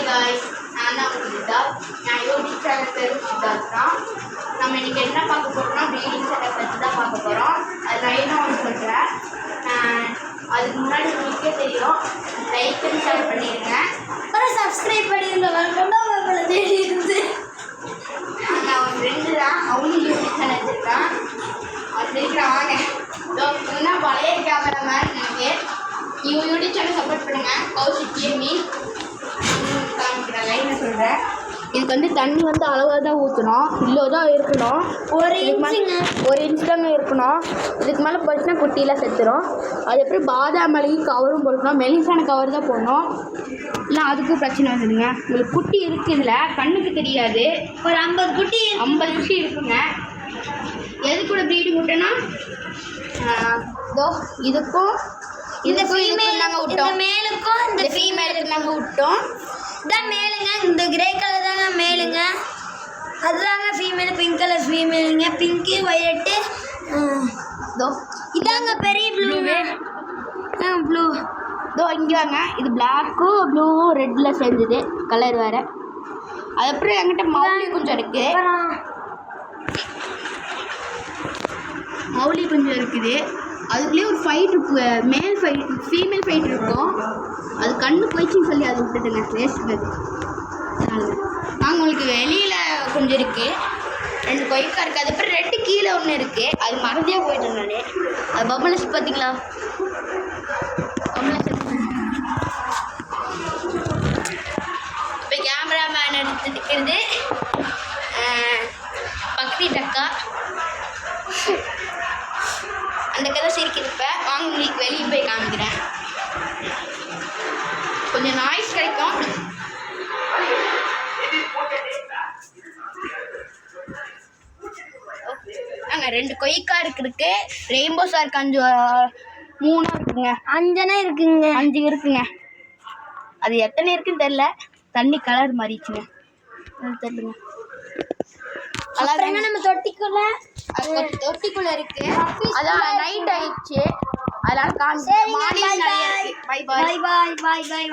guys, நான் தான் சித்தார்த். நான் யூடியூப் சேனல் பேர் சித்தார்த் தான். நம்ம இன்னைக்கு என்ன பார்க்க போகிறோம்னா ப்ரீடிங் செட்டப் பற்றி தான் பார்க்க போகிறோம். அது லைனாக ஒன்று சொல்கிறேன். அதுக்கு முன்னாடி உங்களுக்கே தெரியும், லைக் அண்ட் ஷேர் பண்ணிடுங்க, அப்புறம் சப்ஸ்கிரைப் பண்ணிடுங்க. கொண்டாட தேடி இருந்து நான் ஒரு ஃப்ரெண்டு தான், அவனும் யூடியூப் சேனல் வச்சுருக்கான். அவன் இருக்கிறான் வாங்க. முன்னா பழைய கேமராமேன் எனக்கு யூடியூப் சேனல் சப்போர்ட் பண்ணுங்கள். கௌஷிக் கேமி காமிக்கிறேன், லைனாக சொல்கிறேன். இதுக்கு வந்து தண்ணி வந்து அளவாக தான் ஊற்றணும், இவ்வளோ தான் இருக்கணும். ஒரு இன்ச் தாங்க இருக்கணும். இதுக்கு மேலே போச்சுன்னா குட்டிலாம் செத்துரும். அது எப்படி பாதாம் மளிகை கவரும் போடணும், மெலிசான கவர் தான் போடணும். இல்லை அதுக்கும் பிரச்சனை வந்துடுங்க. உங்களுக்கு குட்டி இருக்குது, இதில் கண்ணுக்கு தெரியாது. ஒரு 50 குட்டி இருக்குங்க. எது கூட ப்ரீடிங் விட்டோன்னா இதுக்கும் இந்த ஃபீமேல் நாங்கள் விட்டோம், மேலுக்கும் இந்த ஃபீமேலுக்கு நாங்கள் விட்டோம். இதான் மேலுங்க, இந்த கிரே கலர் தாங்க மேலுங்க, அதுதாங்க ஃபீமேல். பிங்க் கலர் ஃபீமேலுங்க, பிங்க்கு வயலட்டு. இதாங்க பெரிய ப்ளூவே ப்ளூ. இங்கே வாங்க, இது பிளாக்கும் ப்ளூவும் ரெட்டில் சேர்ந்தது கலர் வேறு. அதுக்கப்புறம் என்கிட்ட மௌலி கொஞ்சம் இருக்குது, மௌலி கொஞ்சம் இருக்குது. அதுக்குள்ளேயே ஒரு ஃபைட் மேல் ஃபைட் ஃபீமேல் ஃபைட் இருக்கும். அது கண்ணு போயிடுச்சுன்னு சொல்லி அதை விட்டுட்டுங்க, வேஸ்ட்டுங்க. நாங்கள் உங்களுக்கு வெளியில் கொஞ்சம் இருக்குது, 2 கொய்க்கா இருக்குது. அதுக்கப்புறம் 2 கீழே ஒன்று இருக்குது, அது மறந்தே போயிட்டேன் நான். அது பபுள்ஸ் பார்த்தீங்களா, பபுள்ஸ். இப்போ கேமராமேன் எடுத்துக்கிறது பக்தி டக்கா. அந்த கதை சிரிக்கிறப்ப வாங்க உங்களுக்கு வெளியே போய் காமிக்கிறேன். கொஞ்சம் நாய்ஸ் கிடைக்கும். நாங்கள் 2 கொய்க்கா இருக்குதுக்கு, ரெயின்போ ஷார்க் 3 இருக்குங்க, 5 இருக்குங்க, 5 இருக்குங்க. அது எத்தனை இருக்குன்னு தெரில, தண்ணி கலர் மாறிடுச்சுங்க, தெரிலுங்க. அப்புறங்க நம்ம தொட்டிக்குள்ள இருக்கு. அதான் நைட் ஆயிடுச்சு, அதனால காமிச்சு. Bye bye.